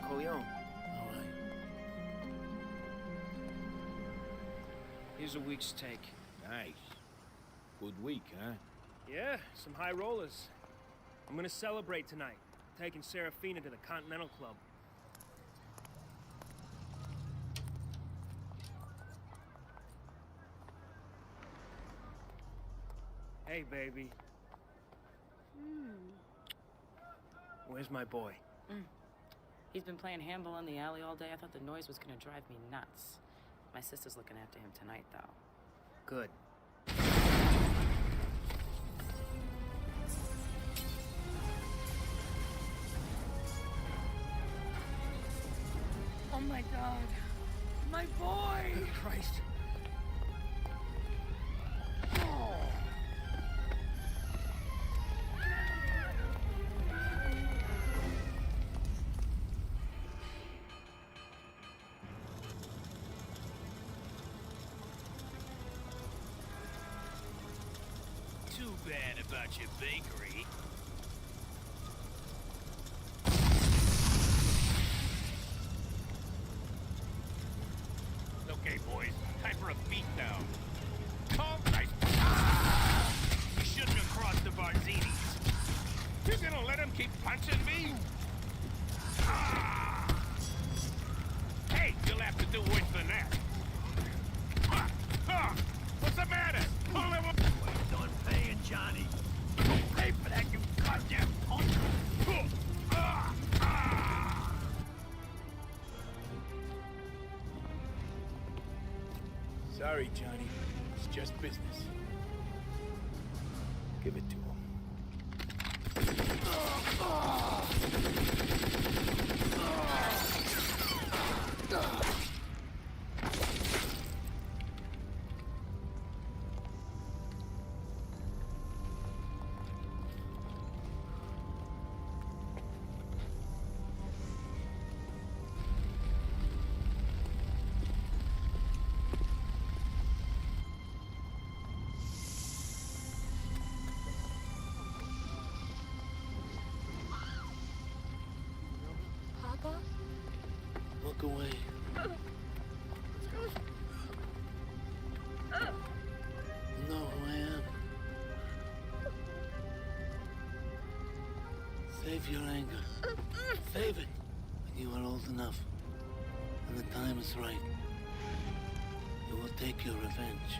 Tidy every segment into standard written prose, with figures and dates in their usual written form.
Corleone. All right. Here's a week's take. Nice. Good week, huh? Yeah, some high rollers. I'm gonna celebrate tonight. Taking Serafina to the Continental Club. Hey, baby. Where's my boy? He's been playing handball in the alley all day. I thought the noise was gonna drive me nuts. My sister's looking after him tonight, though. Good. Oh my God. My boy! Christ. Too bad about your bakery. Okay, boys, time for a beatdown. Call nice. You shouldn't have crossed the Barzinis. You're gonna let him keep punching me? Hey, you'll have to do worse than that. What's the matter? Pull him up. We're done paying, Johnny. Don't pay for that, you goddamn punk. Sorry, Johnny. It's just business. Give it to him. Papa? Look away. You know who I am. Save your anger. Save it when you are old enough. When the time is right. You will take your revenge.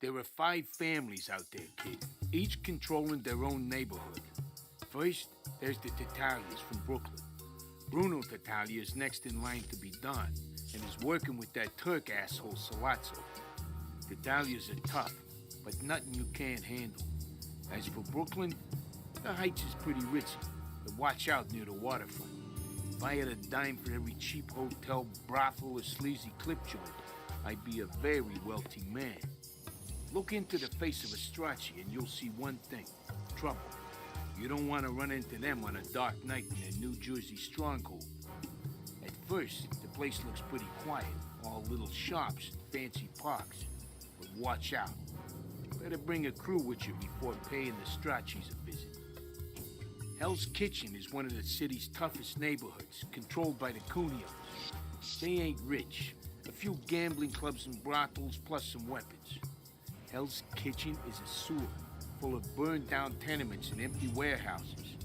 There are 5 families out there, kid, each controlling their own neighborhood. First, there's the Tattaglias from Brooklyn. Bruno Tattaglia is next in line to be Don, and is working with that Turk asshole Salazzo. Tattaglias are tough, but nothing you can't handle. As for Brooklyn, the Heights is pretty ritzy, but watch out near the waterfront. If I had a dime for every cheap hotel, brothel, or sleazy clip joint, I'd be a very wealthy man. Look into the face of a Strachey and you'll see one thing: trouble. You don't want to run into them on a dark night in their New Jersey stronghold. At first, the place looks pretty quiet, all little shops and fancy parks. But watch out. Better bring a crew with you before paying the Stracheys a visit. Hell's Kitchen is one of the city's toughest neighborhoods, controlled by the Cunios. They ain't rich. A few gambling clubs and brothels, plus some weapons. Hell's Kitchen is a sewer, full of burned-down tenements and empty warehouses.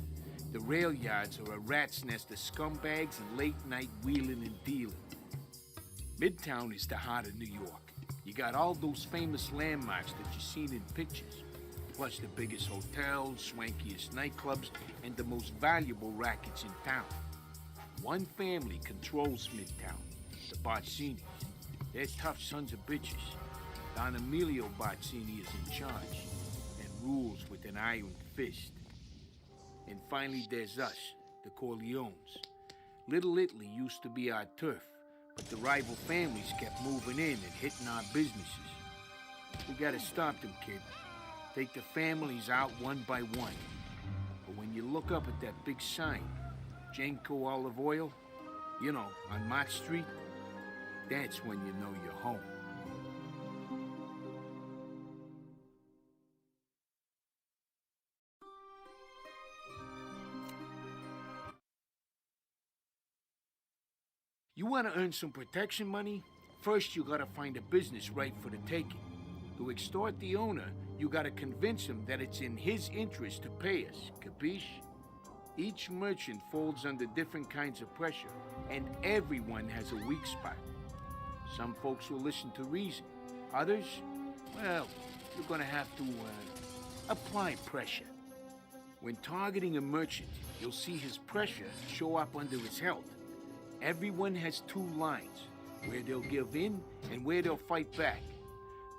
The rail yards are a rat's nest of scumbags and late-night wheeling and dealing. Midtown is the heart of New York. You got all those famous landmarks that you've seen in pictures, plus the biggest hotels, swankiest nightclubs, and the most valuable rackets in town. One family controls Midtown, the Barzinis. They're tough sons of bitches. Don Emilio Barzini is in charge and rules with an iron fist. And finally there's us, the Corleones. Little Italy used to be our turf, but the rival families kept moving in and hitting our businesses. We gotta stop them, kid. Take the families out one by one. But when you look up at that big sign, Genco Olive Oil, you know, on Mott Street, that's when you know you're home. You want to earn some protection money? First, you gotta find a business right for the taking. To extort the owner, you gotta convince him that it's in his interest to pay us, capiche? Each merchant folds under different kinds of pressure, and everyone has a weak spot. Some folks will listen to reason. Others, well, you're gonna have to, apply pressure. When targeting a merchant, you'll see his pressure show up under his health. Everyone has 2 lines, where they'll give in and where they'll fight back.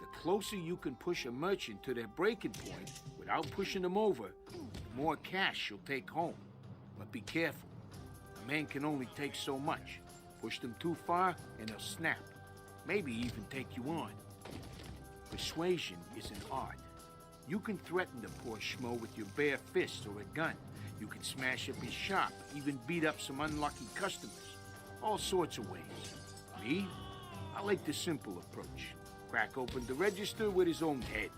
The closer you can push a merchant to their breaking point without pushing them over, the more cash you'll take home. But be careful. A man can only take so much. Push them too far and they'll snap. Maybe even take you on. Persuasion is an art. You can threaten the poor schmo with your bare fist or a gun. You can smash up his shop, even beat up some unlucky customers. All sorts of ways. Me? I like the simple approach. Crack open the register with his own head.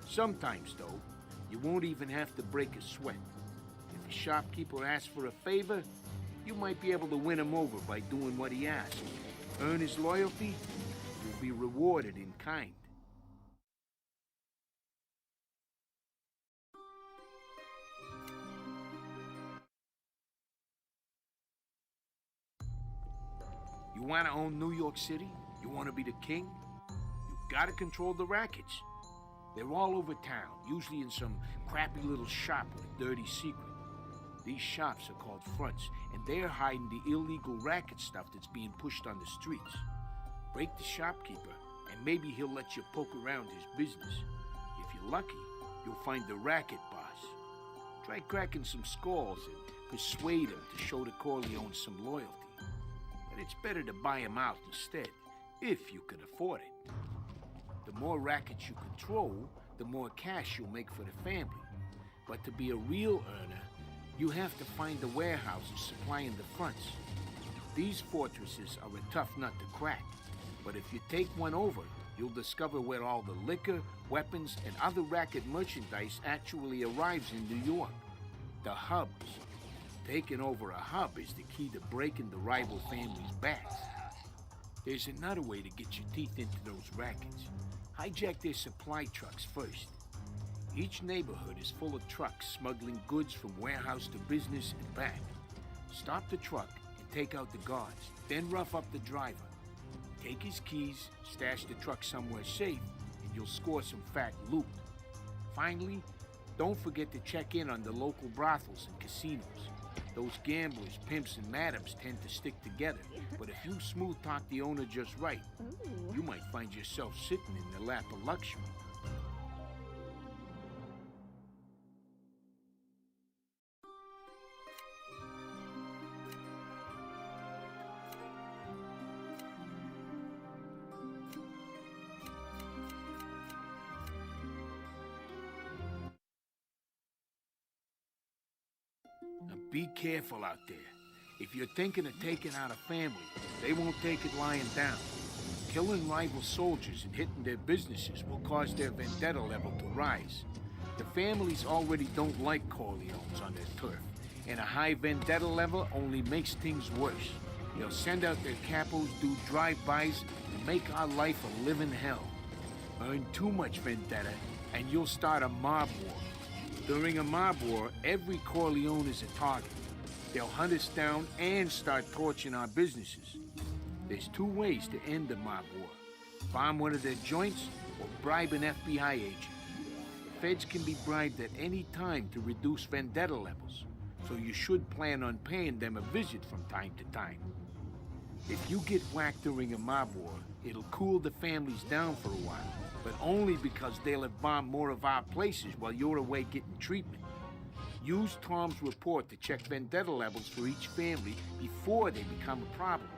Sometimes, though, you won't even have to break a sweat. If a shopkeeper asks for a favor, you might be able to win him over by doing what he asks. Earn his loyalty, you'll be rewarded in kind. You want to own New York City? You want to be the king? You gotta control the rackets. They're all over town, usually in some crappy little shop with a dirty secret. These shops are called fronts, and they're hiding the illegal racket stuff that's being pushed on the streets. Break the shopkeeper, and maybe he'll let you poke around his business. If you're lucky, you'll find the racket boss. Try cracking some skulls and persuade him to show the Corleones some loyalty. But it's better to buy him out instead, if you can afford it. The more rackets you control, the more cash you'll make for the family. But to be a real earner, you have to find the warehouses supplying the fronts. These fortresses are a tough nut to crack, but if you take one over, you'll discover where all the liquor, weapons, and other racket merchandise actually arrives in New York. The hubs. Taking over a hub is the key to breaking the rival family's backs. There's another way to get your teeth into those rackets. Hijack their supply trucks first. Each neighborhood is full of trucks smuggling goods from warehouse to business and back. Stop the truck and take out the guards, then rough up the driver. Take his keys, stash the truck somewhere safe, and you'll score some fat loot. Finally, don't forget to check in on the local brothels and casinos. Those gamblers, pimps, and madams tend to stick together, but if you smooth talk the owner just right, you might find yourself sitting in the lap of luxury. Now be careful out there. If you're thinking of taking out a family, they won't take it lying down. Killing rival soldiers and hitting their businesses will cause their vendetta level to rise. The families already don't like Corleones on their turf, and a high vendetta level only makes things worse. They'll send out their capos, do drive-bys, and make our life a living hell. Earn too much vendetta, and you'll start a mob war. During a mob war, every Corleone is a target. They'll hunt us down and start torching our businesses. There's two ways to end a mob war. Bomb one of their joints or bribe an FBI agent. The feds can be bribed at any time to reduce vendetta levels, so you should plan on paying them a visit from time to time. If you get whacked during a mob war, it'll cool the families down for a while, but only because they'll have bombed more of our places while you're away getting treatment. Use Tom's report to check vendetta levels for each family before they become a problem.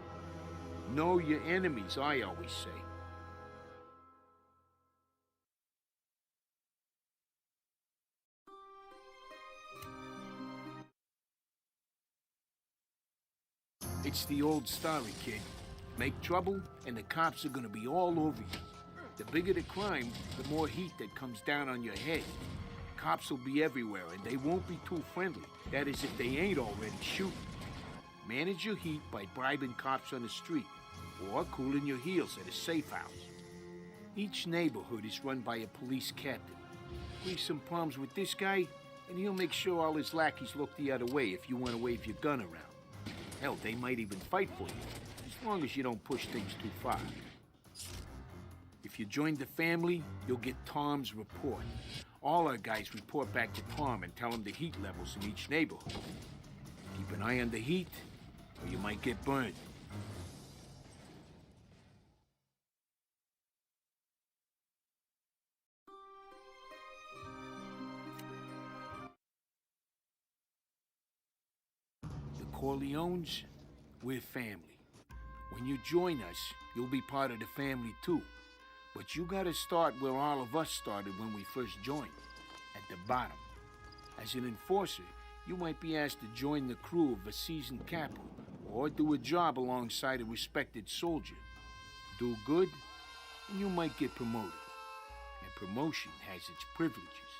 Know your enemies, I always say. It's the old story, kid. Make trouble, and the cops are gonna be all over you. The bigger the crime, the more heat that comes down on your head. Cops will be everywhere, and they won't be too friendly. That is, if they ain't already shooting. Manage your heat by bribing cops on the street, or cooling your heels at a safe house. Each neighborhood is run by a police captain. Leave some problems with this guy, and he'll make sure all his lackeys look the other way if you want to wave your gun around. Hell, they might even fight for you, as long as you don't push things too far. If you join the family, you'll get Tom's report. All our guys report back to Tom and tell him the heat levels in each neighborhood. Keep an eye on the heat, or you might get burned. The Corleones, we're family. When you join us, you'll be part of the family too. But you gotta start where all of us started when we first joined, at the bottom. As an enforcer, you might be asked to join the crew of a seasoned capo, or do a job alongside a respected soldier. Do good, and you might get promoted. And promotion has its privileges.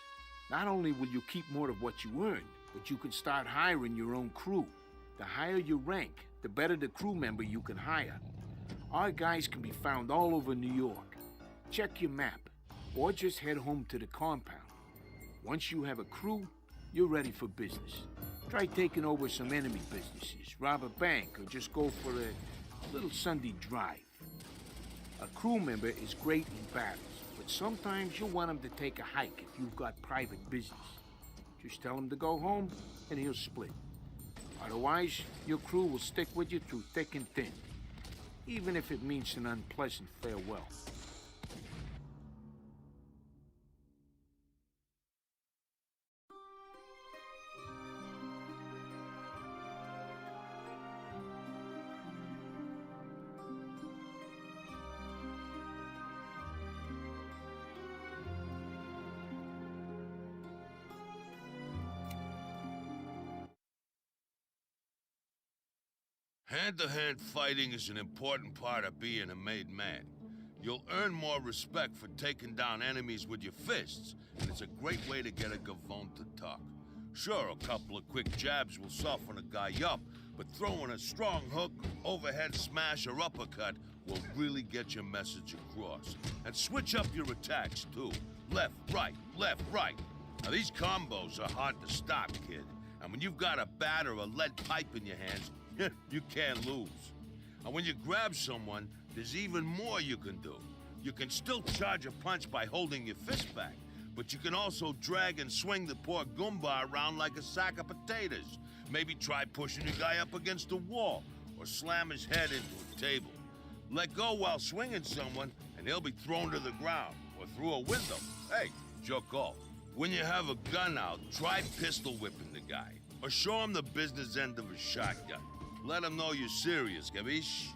Not only will you keep more of what you earn, but you can start hiring your own crew. The higher your rank, the better the crew member you can hire. Our guys can be found all over New York. Check your map, or just head home to the compound. Once you have a crew, you're ready for business. Try taking over some enemy businesses, rob a bank, or just go for a little Sunday drive. A crew member is great in battles, but sometimes you'll want him to take a hike if you've got private business. Just tell him to go home, and he'll split. Otherwise, your crew will stick with you through thick and thin, even if it means an unpleasant farewell. Hand-to-hand fighting is an important part of being a made man. You'll earn more respect for taking down enemies with your fists, and it's a great way to get a gavone to talk. Sure, a couple of quick jabs will soften a guy up, but throwing a strong hook, overhead smash, or uppercut will really get your message across. And switch up your attacks, too. Left, right, left, right. Now, these combos are hard to stop, kid. And when you've got a bat or a lead pipe in your hands, you can't lose. And when you grab someone, there's even more you can do. You can still charge a punch by holding your fist back, but you can also drag and swing the poor Goomba around like a sack of potatoes. Maybe try pushing your guy up against a wall, or slam his head into a table. Let go while swinging someone, and he'll be thrown to the ground, or through a window. Hey, it's your call. When you have a gun out, try pistol whipping the guy, or show him the business end of a shotgun. Let him know you're serious, capiche?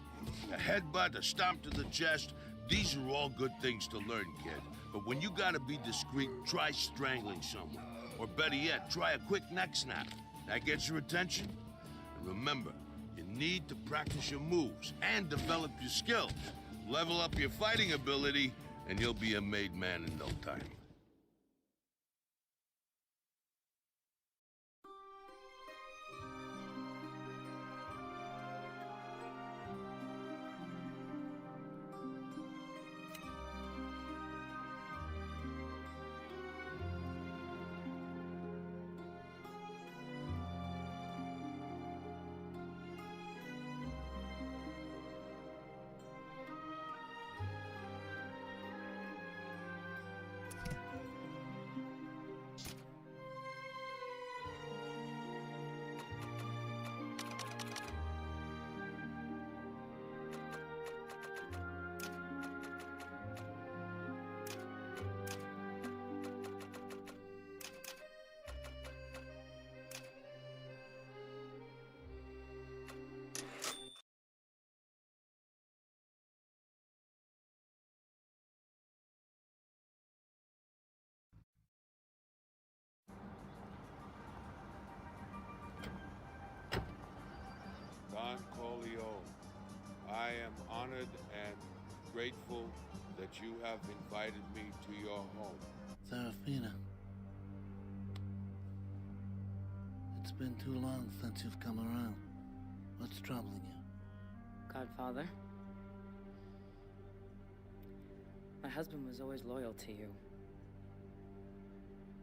A headbutt, a stomp to the chest, these are all good things to learn, kid. But when you gotta be discreet, try strangling someone. Or better yet, try a quick neck snap. That gets your attention? And remember, you need to practice your moves and develop your skills. Level up your fighting ability, and you'll be a made man in no time. Don Corleone, I am honored and grateful that you have invited me to your home. Serafina. It's been too long since you've come around. What's troubling you? Godfather? My husband was always loyal to you.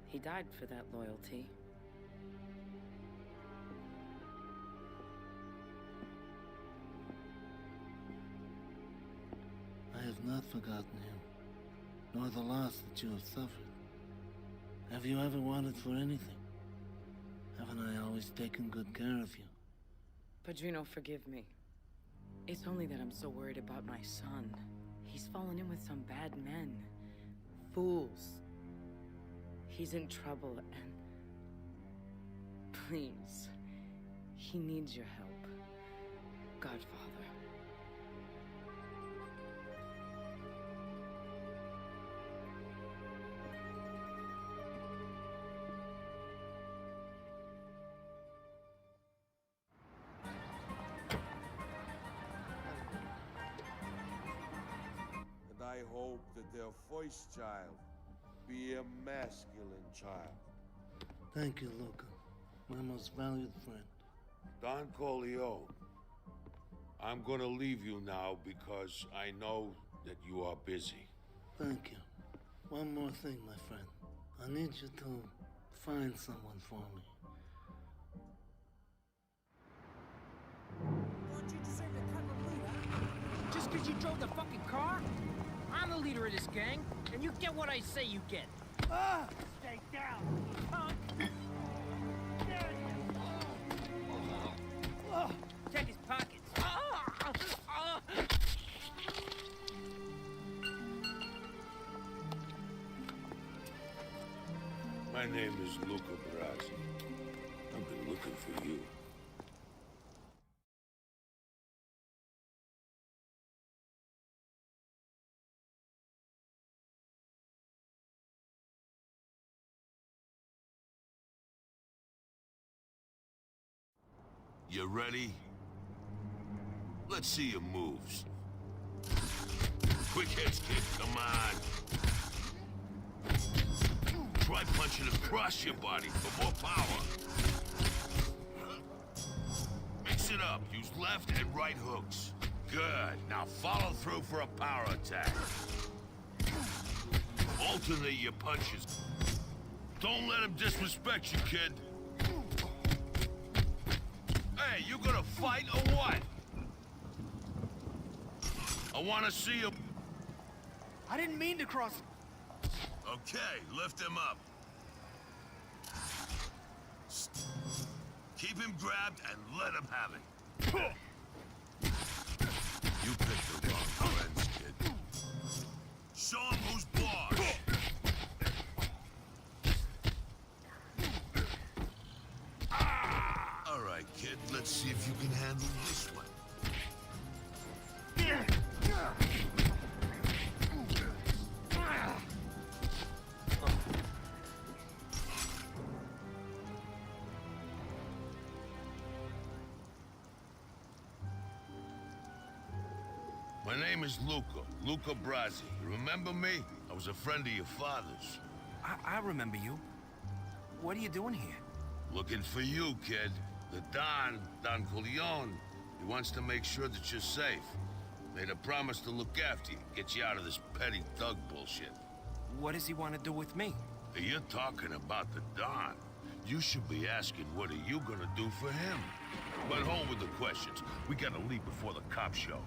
He died for that loyalty. I have not forgotten him, nor the loss that you have suffered. Have you ever wanted for anything? Haven't I always taken good care of you? Padrino, forgive me. It's only that I'm so worried about my son. He's fallen in with some bad men. Fools. He's in trouble, and... please, he needs your help. Godfather. And I hope that their first child be a masculine child. Thank you, Luca, my most valued friend. Don Corleone, I'm gonna leave you now because I know that you are busy. Thank you. One more thing, my friend. I need you to find someone for me. Don't you deserve to cover blue, huh? Just because you drove the fucking car? I'm the leader of this gang, and you get what I say you get. Ah! Stay down, punk! Check his pockets. My name is Luca Brasi. I've been looking for you. You ready? Let's see your moves. Quick hits, kid, come on. Try punching across your body for more power. Mix it up. Use left and right hooks. Good. Now follow through for a power attack. Alternate your punches. Don't let him disrespect you, kid. Hey, you gonna fight or what? I wanna see you... I didn't mean to cross... Okay, lift him up. Keep him grabbed and let him have it. You picked the wrong friends, kid. Show him who's boss. All right, kid, let's see if you can handle this one. My name is Luca Brasi. You remember me? I was a friend of your father's. I remember you. What are you doing here? Looking for you, kid. The Don Corleone. He wants to make sure that you're safe. Made a promise to look after you, get you out of this petty thug bullshit. What does he want to do with me? You're talking about the Don. You should be asking what are you gonna do for him? But hold with the questions. We gotta leave before the cops show.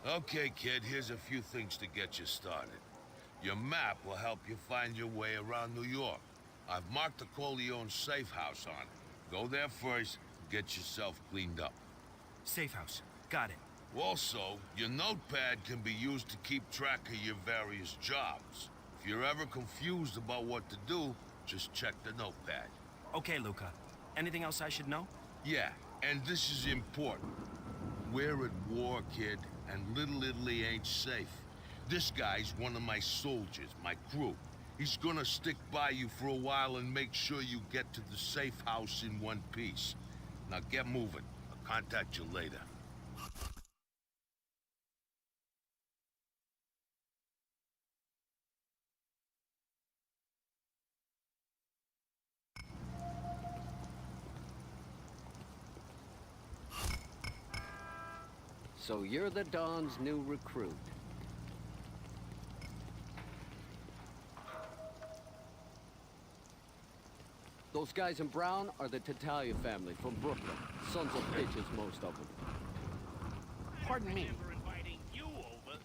Okay, kid, here's a few things to get you started. Your map will help you find your way around New York. I've marked the Corleone safe house on it. Go there first, get yourself cleaned up. Safe house. Got it. Also, your notepad can be used to keep track of your various jobs. If you're ever confused about what to do, just check the notepad. Okay, Luca. Anything else I should know? Yeah, and this is important. We're at war, kid, and Little Italy ain't safe. This guy's one of my soldiers, my crew. He's gonna stick by you for a while and make sure you get to the safe house in one piece. Now get moving. I'll contact you later. So you're the Don's new recruit. Those guys in brown are the Tattaglia family from Brooklyn. Sons of bitches, most of them. Pardon me. Never inviting you over.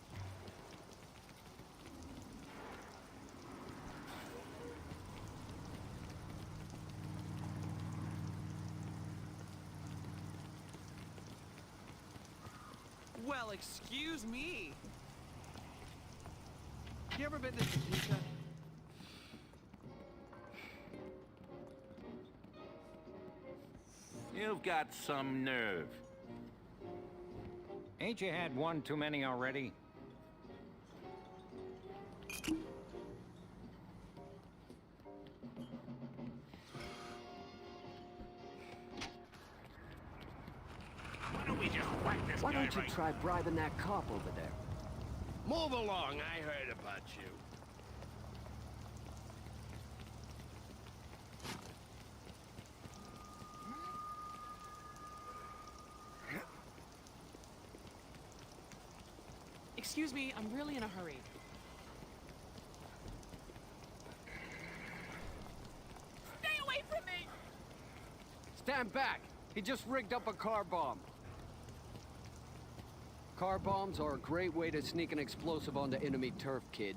Well, excuse me. You ever been to Topeka? You've got some nerve. Ain't you had one too many already? Why don't we just whack this Why guy don't you right... try bribing that cop over there? Move along, I heard about you. Excuse me, I'm really in a hurry. Stay away from me! Stand back! He just rigged up a car bomb. Car bombs are a great way to sneak an explosive onto enemy turf, kid.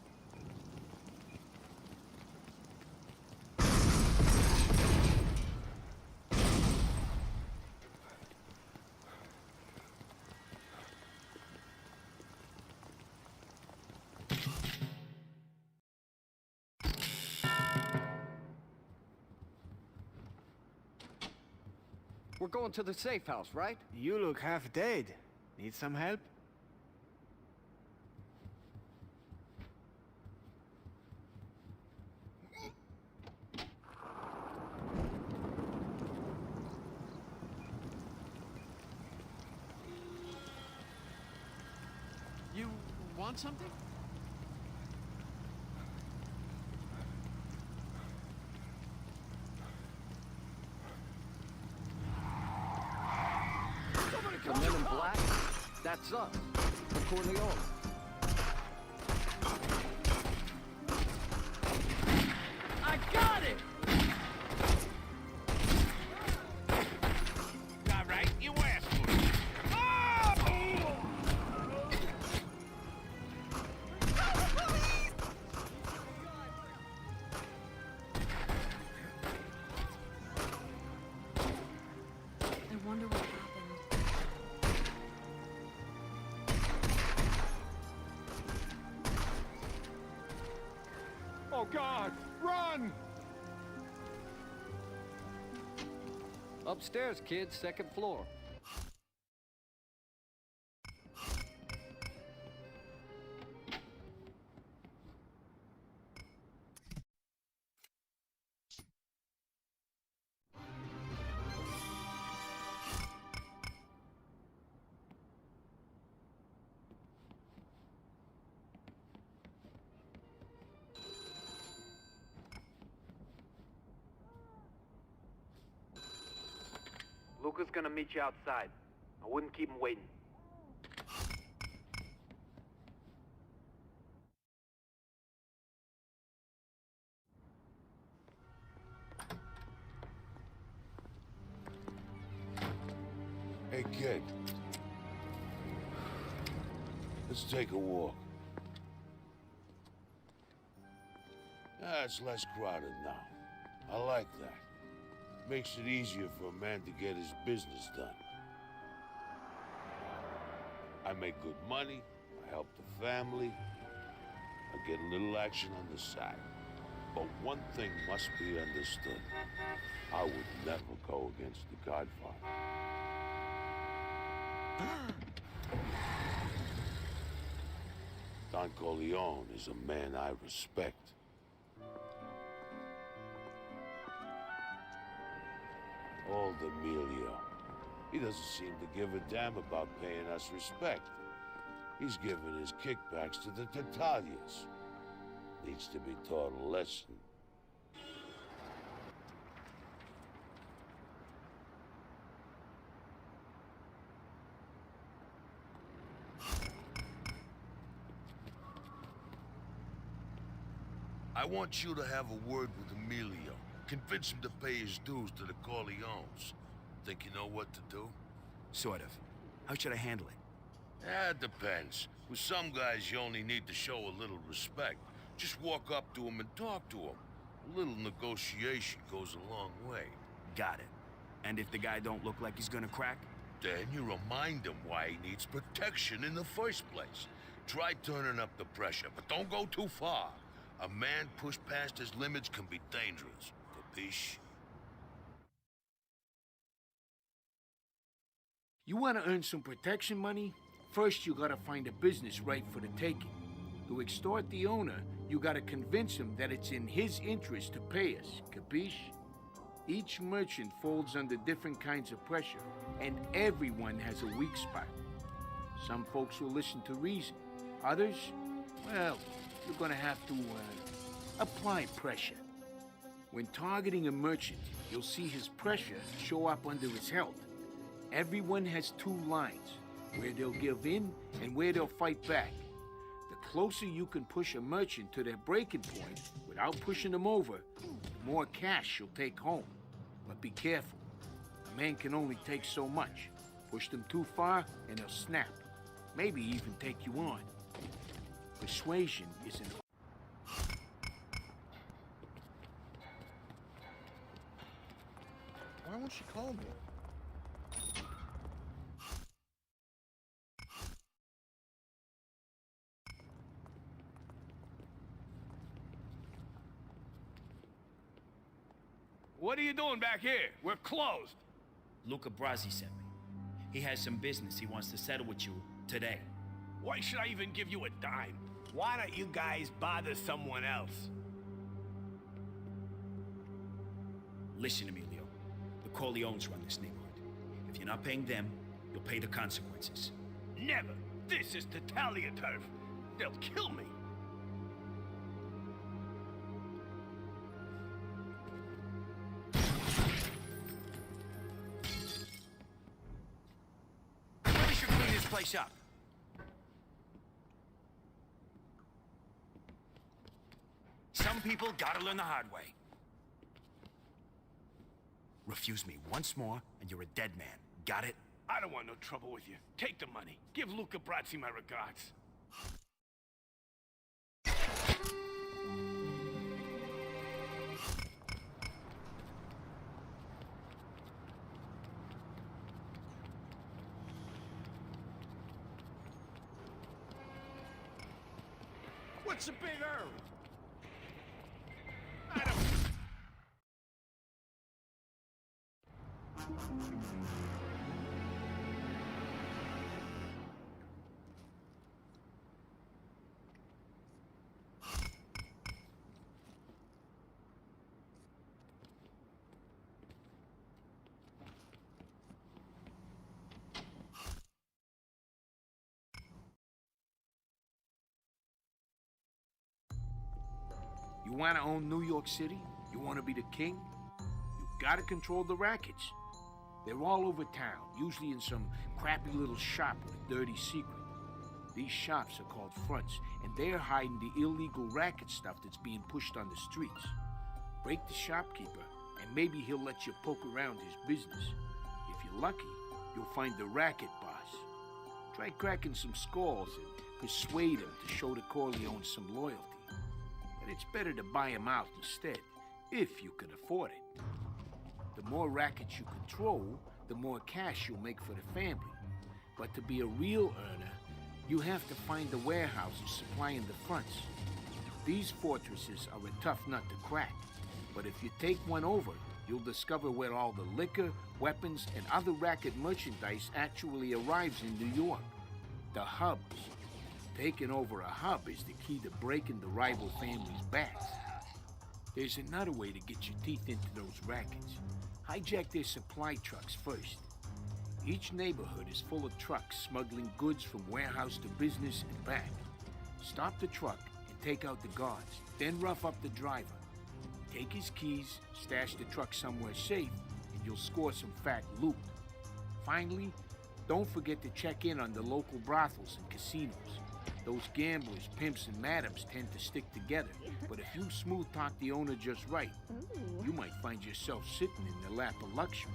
We're going to the safe house, right? You look half dead. Need some help? You want something? The men in black? That's us. The Corleone. I got it! Oh, God! Run! Upstairs, kids, second floor. Luca's gonna meet you outside. I wouldn't keep him waiting. Hey, kid. Let's take a walk. It's less crowded now. I like that. Makes it easier for a man to get his business done. I make good money, I help the family, I get a little action on the side. But one thing must be understood. I would never go against the Godfather. Don Corleone is a man I respect. Old Emilio. He doesn't seem to give a damn about paying us respect. He's giving his kickbacks to the Tatalians. Needs to be taught a lesson. I want you to have a word with Emilio. Convince him to pay his dues to the Corleones. Think you know what to do? Sort of. How should I handle it? It depends. With some guys, you only need to show a little respect. Just walk up to him and talk to him. A little negotiation goes a long way. Got it. And if the guy don't look like he's gonna crack? Then you remind him why he needs protection in the first place. Try turning up the pressure, but don't go too far. A man pushed past his limits can be dangerous. Capiche? You want to earn some protection money? First, you gotta find a business right for the taking. To extort the owner, you gotta convince him that it's in his interest to pay us. Capiche? Each merchant folds under different kinds of pressure, and everyone has a weak spot. Some folks will listen to reason. Others, well, you're gonna have to, apply pressure. When targeting a merchant, you'll see his pressure show up under his health. Everyone has two lines, where they'll give in and where they'll fight back. The closer you can push a merchant to their breaking point without pushing them over, the more cash you'll take home. But be careful. A man can only take so much. Push them too far and they'll snap. Maybe even take you on. Persuasion is an... Why won't she call me? What are you doing back here? We're closed. Luca Brasi sent me. He has some business he wants to settle with you today. Why should I even give you a dime? Why don't you guys bother someone else? Listen, Emilio. The Corleones run this neighborhood. If you're not paying them, you'll pay the consequences. Never. This is Tatalia turf. They'll kill me. We should clean this place up. Some people gotta learn the hard way. Refuse me once more, and you're a dead man. Got it? I don't want no trouble with you. Take the money. Give Luca Brasi my regards. What's the big hurry? You want to own New York City? You want to be the king? You gotta control the rackets. They're all over town, usually in some crappy little shop with a dirty secret. These shops are called fronts, and they're hiding the illegal racket stuff that's being pushed on the streets. Break the shopkeeper, and maybe he'll let you poke around his business. If you're lucky, you'll find the racket boss. Try cracking some skulls and persuade him to show the Corleones some loyalty. But it's better to buy him out instead, if you can afford it. The more rackets you control, the more cash you'll make for the family. But to be a real earner, you have to find the warehouses supplying the fronts. These fortresses are a tough nut to crack, but if you take one over, you'll discover where all the liquor, weapons, and other racket merchandise actually arrives in New York. The hubs. Taking over a hub is the key to breaking the rival families' backs. There's another way to get your teeth into those rackets. Hijack their supply trucks first. Each neighborhood is full of trucks smuggling goods from warehouse to business and back. Stop the truck and take out the guards, then rough up the driver. Take his keys, stash the truck somewhere safe, and you'll score some fat loot. Finally, don't forget to check in on the local brothels and casinos. Those gamblers, pimps, and madams tend to stick together, but if you smooth talk the owner just right, you might find yourself sitting in the lap of luxury.